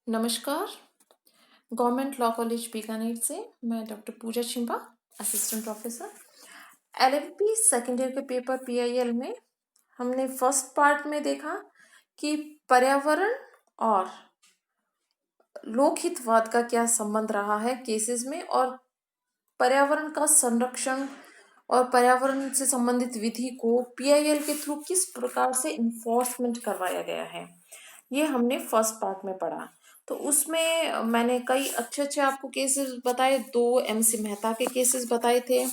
नमस्कार, government law college Bikaner से मैं doctor Pooja Chhimba, assistant professor. LLB second year के पेपर पीआईएल में हमने फर्स्ट पार्ट में देखा कि पर्यावरण और लोकहितवाद का क्या संबंध रहा है केसेस में, और पर्यावरण का संरक्षण और पर्यावरण से संबंधित विधि को पीआईएल के थ्रू किस प्रकार से इन्फोर्समेंट करवाया गया है, ये हमने फर्स्ट पार्ट में पढ़ा। तो उसमें मैंने कई अच्छे आपको केसेस बताए, 2 एमसी मेहता के केसेस बताए थे,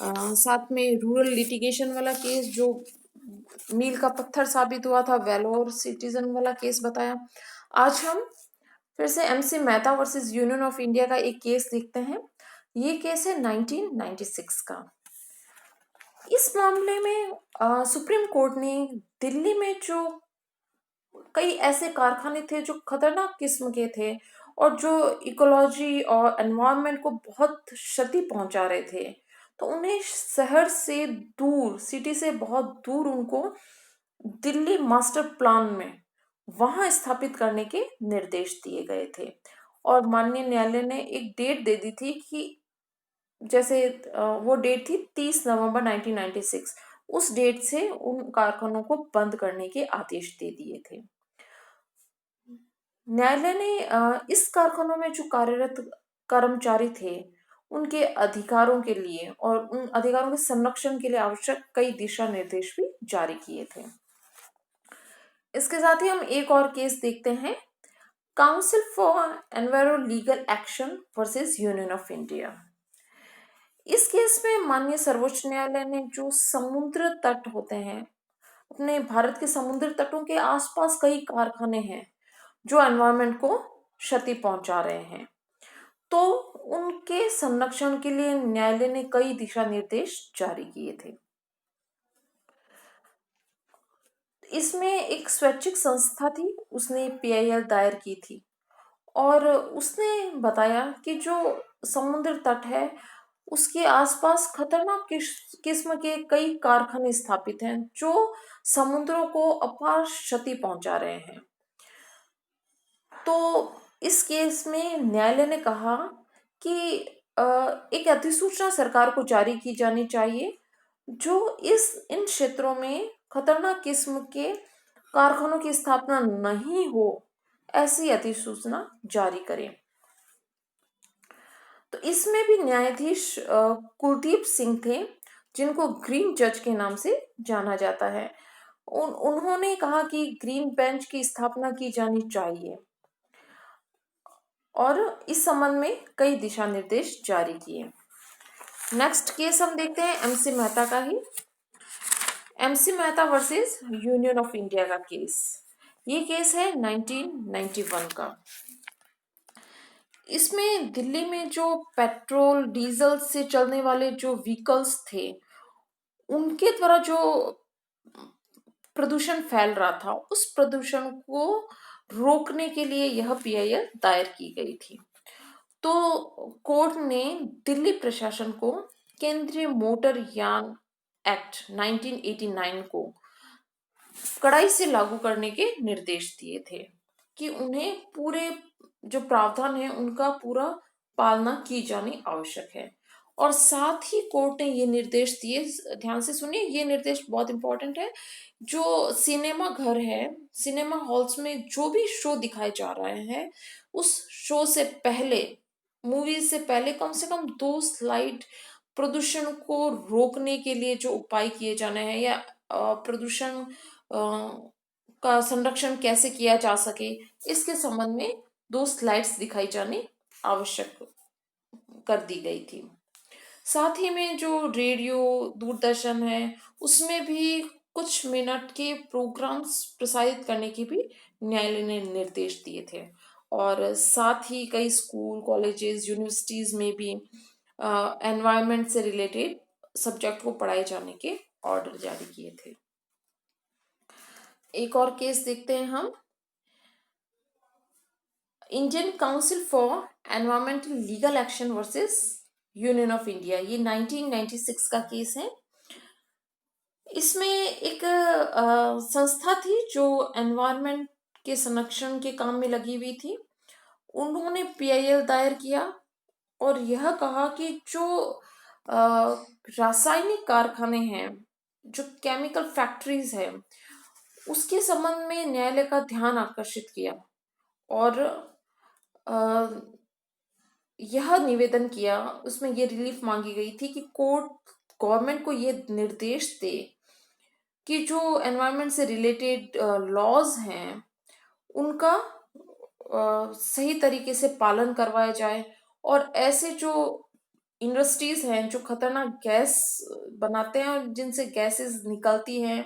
साथ में रूरल लिटिगेशन वाला केस जो मील का पत्थर साबित हुआ था, वेलोर सिटीजन वाला केस बताया। आज हम फिर से MC Mehta versus union of India का एक केस देखते हैं। ये केस है 1996 का। इस मामले में सुप्रीम कोर्ट ने दिल्ली में जो कई ऐसे कारखाने थे जो खतरनाक किस्म के थे और जो इकोलॉजी और एनवायरनमेंट को बहुत क्षति पहुंचा रहे थे, तो उन्हें शहर से दूर, सिटी से बहुत दूर उनको दिल्ली मास्टर प्लान में वहां स्थापित करने के निर्देश दिए गए थे। और माननीय न्यायालय ने एक डेट दे दी थी कि जैसे वो डेट थी 30 नवंबर 1996। उस डेट से उन कारखानों को बंद करने के आदेश दे दिए थे। न्यायालय ने इस कारखानों में जो कार्यरत कर्मचारी थे उनके अधिकारों के लिए और उन अधिकारों के संरक्षण के लिए आवश्यक कई दिशा निर्देश भी जारी किए थे। इसके साथ ही हम एक और केस देखते हैं, council for enviro legal action versus union of India. इस केस में माननीय सर्वोच्च न्यायालय ने जो समुद्र तट होते हैं, अपने भारत के समुद्र तटों के आसपास कई कारखाने हैं जो एनवायरनमेंट को क्षति पहुंचा रहे हैं, तो उनके संरक्षण के लिए न्यायालय ने कई दिशा निर्देश जारी किए थे। इसमें एक स्वैच्छिक संस्था थी, उसने पीआईएल दायर की थी और उसने बताया कि जो समुद्र तट है उसके आसपास खतरनाक किस्म के कई कारखाने स्थापित हैं जो समुद्रों को अपार क्षति पहुंचा रहे हैं। तो इस केस में न्यायालय ने कहा कि एक अधिसूचना सरकार को जारी की जानी चाहिए जो इन क्षेत्रों में खतरनाक किस्म के कारखानों की स्थापना नहीं हो, ऐसी अधिसूचना जारी करे। तो इसमें भी न्यायाधीश कुलदीप सिंह थे, जिनको ग्रीन जज के नाम से जाना जाता है। उन्होंने कहा कि ग्रीन बेंच की स्थापना की जानी चाहिए और इस संबंध में कई दिशा निर्देश जारी किए। नेक्स्ट केस हम देखते हैं एमसी मेहता का ही, MC Mehta versus union of India का केस। ये केस है 1991 का। इसमें दिल्ली में जो पेट्रोल डीजल से चलने वाले जो व्हीकल्स थे उनके द्वारा जो प्रदूषण फैल रहा था, उस प्रदूषण को रोकने के लिए यह पीआईएल दायर की गई थी। तो कोर्ट ने दिल्ली प्रशासन को केंद्रीय मोटर यान एक्ट 1989 को कड़ाई से लागू करने के निर्देश दिए थे कि उन्हें पूरे जो प्रावधान है उनका पूरा पालना की जानी आवश्यक है। और साथ ही कोर्ट ने ये निर्देश दिए, ध्यान से सुनिए, ये निर्देश बहुत इंपॉर्टेंट है, जो सिनेमा घर है, सिनेमा हॉल्स में जो भी शो दिखाए जा रहे हैं, उस शो से पहले, मूवी से पहले कम से कम 2 स्लाइड प्रदूषण को रोकने के लिए जो उपाय किए जाने हैं या प्रदूषण का संरक्षण कैसे किया जा सके, इसके संबंध में 2 स्लाइड्स दिखाई जानी आवश्यक कर दी गई थी। साथ ही में जो रेडियो दूरदर्शन है उसमें भी कुछ मिनट के प्रोग्राम्स प्रसारित करने की भी न्यायालय ने निर्देश दिए थे। और साथ ही कई स्कूल, कॉलेजेस, यूनिवर्सिटीज में भी एनवायरनमेंट से रिलेटेड सब्जेक्ट को पढ़ाए जाने के ऑर्डर जारी किए थे। एक और केस देखते हैं हम, Indian council for environmental legal action versus union of India. ये 1996 का केस है। इसमें एक संस्था थी जो एनवायरनमेंट के संरक्षण के काम में लगी हुई थी उन्होंने पीआईएल दायर किया और यह कहा कि जो अ, रासायनिक कारखाने हैं, जो केमिकल फैक्ट्रीज है, उसके संबंध में न्यायालय का ध्यान आकर्षित किया और अ, यह निवेदन किया, उसमें ये रिलीफ मांगी गई थी कि कोर्ट गवर्नमेंट को ये निर्देश दे कि जो एनवायरनमेंट से रिलेटेड लॉज हैं उनका सही तरीके से पालन करवाया जाए और ऐसे जो इंडस्ट्रीज हैं जो खतरनाक गैस बनाते हैं और जिनसे गैसेस निकलती हैं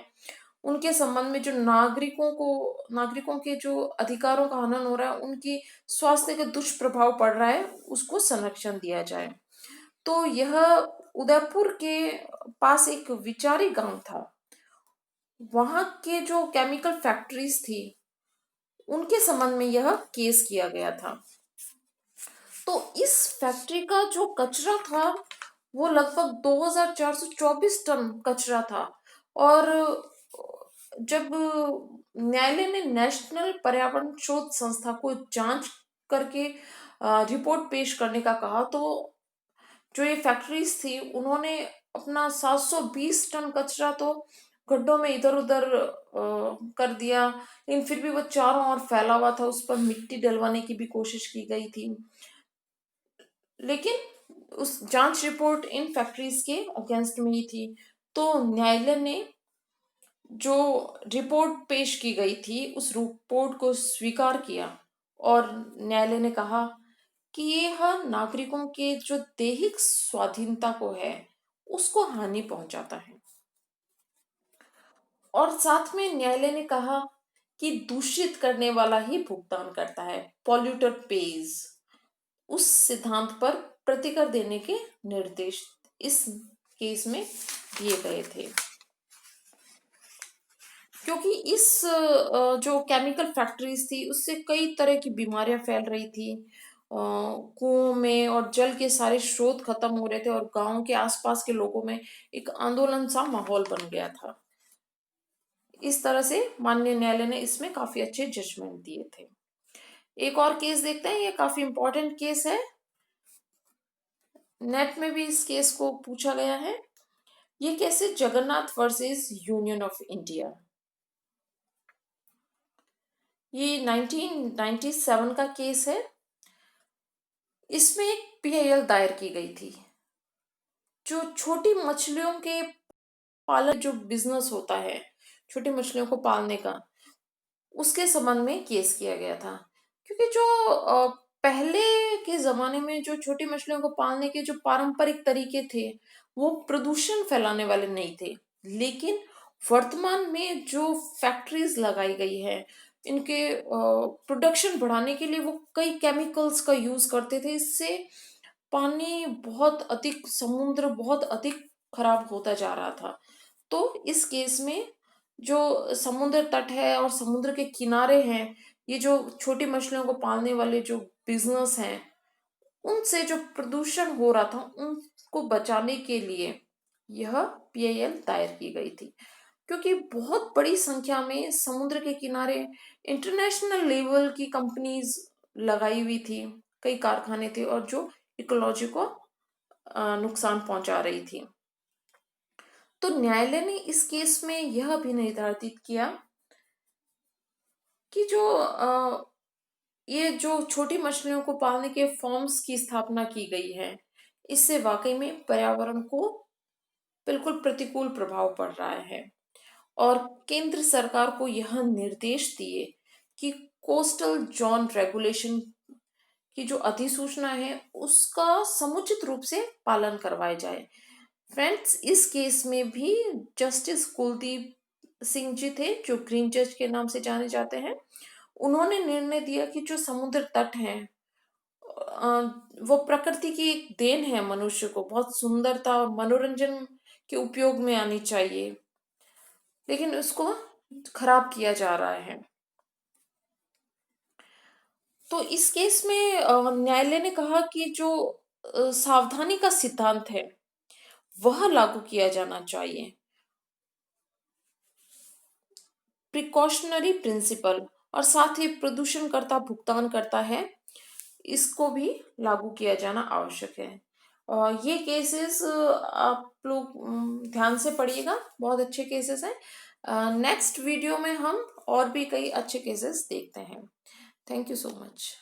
उनके संबंध में जो नागरिकों के जो अधिकारों का हनन हो रहा है, उनकी स्वास्थ्य के दुष्प्रभाव पड़ रहा है, उसको संरक्षण दिया जाए। तो यह उदयपुर के पास एक विचारी गांव था, वहां के जो केमिकल फैक्ट्रीज थी उनके संबंध में यह केस किया गया था। तो इस फैक्ट्री का जो कचरा था वो लगभग 2424 टन कचरा था और जब न्यायालय ने नेशनल पर्यावरण शोध संस्था को जांच करके रिपोर्ट पेश करने का कहा, तो जो ये फैक्ट्रीज थी उन्होंने अपना 720 टन कचरा तो गड्ढों में इधर उधर कर दिया, लेकिन फिर भी वो चारों ओर फैला हुआ था, उस पर मिट्टी डलवाने की भी कोशिश की गई थी, लेकिन उस जांच रिपोर्ट इन फैक्ट्रीज के अगेंस्ट में ही थी। तो न्यायालय ने जो रिपोर्ट पेश की गई थी उस रिपोर्ट को स्वीकार किया और न्यायालय ने कहा कि यह नागरिकों के जो दैहिक स्वाधीनता को है उसको हानि पहुंचाता है और साथ में न्यायालय ने कहा कि दूषित करने वाला ही भुगतान करता है, पॉल्यूटर पेज, उस सिद्धांत पर प्रतिकर देने के निर्देश इस केस में दिए गए थे। क्योंकि इस जो केमिकल फैक्ट्रीज थी उससे कई तरह की बीमारियां फैल रही थी, कुओं में और जल के सारे स्रोत खत्म हो रहे थे और गांव के आसपास के लोगों में एक आंदोलन सा माहौल बन गया था। इस तरह से माननीय न्यायालय ने इसमें काफी अच्छे जजमेंट दिए थे। एक और केस देखते हैं, ये काफी इंपॉर्टेंट केस है, नेट में भी इस केस को पूछा गया है। ये केस है Jagannath versus union of India. ये 1997 का केस है। इसमें एक पीआईएल दायर की गई थी। जो छोटी मछलियों के पालन जो बिजनेस होता है, छोटी मछलियों को पालने का, उसके संबंध में केस किया गया था। क्योंकि जो पहले के जमाने में जो छोटी मछलियों को पालने के जो पारंपरिक तरीके थे वो प्रदूषण फैलाने वाले नहीं थे, लेकिन वर्तमान में जो फैक्ट्रीज लगाई गई है इनके प्रोडक्शन बढ़ाने के लिए वो कई केमिकल्स का यूज करते थे, इससे पानी बहुत अधिक, समुद्र बहुत अधिक खराब होता जा रहा था। तो इस केस में जो समुद्र तट है और समुद्र के किनारे हैं, ये जो छोटी मछलियों को पालने वाले जो बिजनेस हैं, उनसे जो प्रदूषण हो रहा था उनको बचाने के लिए यह पीआईएल दायर की गई थी। क्योंकि बहुत बड़ी संख्या में समुद्र के किनारे इंटरनेशनल लेवल की कंपनीज लगाई हुई थी, कई कारखाने थे और जो इकोलॉजी को नुकसान पहुंचा रही थी। तो न्यायालय ने इस केस में यह भी निर्धारित किया कि जो ये जो छोटी मछलियों को पालने के फॉर्म्स की स्थापना की गई है, इससे वाकई में पर्यावरण को बिल्कुल प्रतिकूल प्रभाव पड़ रहा है और केंद्र सरकार को यह निर्देश दिए कि कोस्टल जोन रेगुलेशन की जो अधिसूचना है उसका समुचित रूप से पालन करवाया जाए। फ्रेंड्स, इस केस में भी जस्टिस कुलदीप सिंह जी थे जो ग्रीन जज के नाम से जाने जाते हैं। उन्होंने निर्णय दिया कि जो समुद्र तट हैं वो प्रकृति की एक देन है, मनुष्य को बहुत सुंदरता और मनोरंजन के उपयोग में आनी चाहिए, लेकिन उसको खराब किया जा रहा है। तो इस केस में न्यायालय ने कहा कि जो सावधानी का सिद्धांत है वह लागू किया जाना चाहिए, प्रिकॉशनरी प्रिंसिपल, और साथ ही प्रदूषण करता भुगतान करता है, इसको भी लागू किया जाना आवश्यक है। और ये केसेस आप लोग ध्यान से पढ़िएगा, बहुत अच्छे केसेस हैं। नेक्स्ट वीडियो में हम और भी कई अच्छे केसेस देखते हैं। Thank you so much.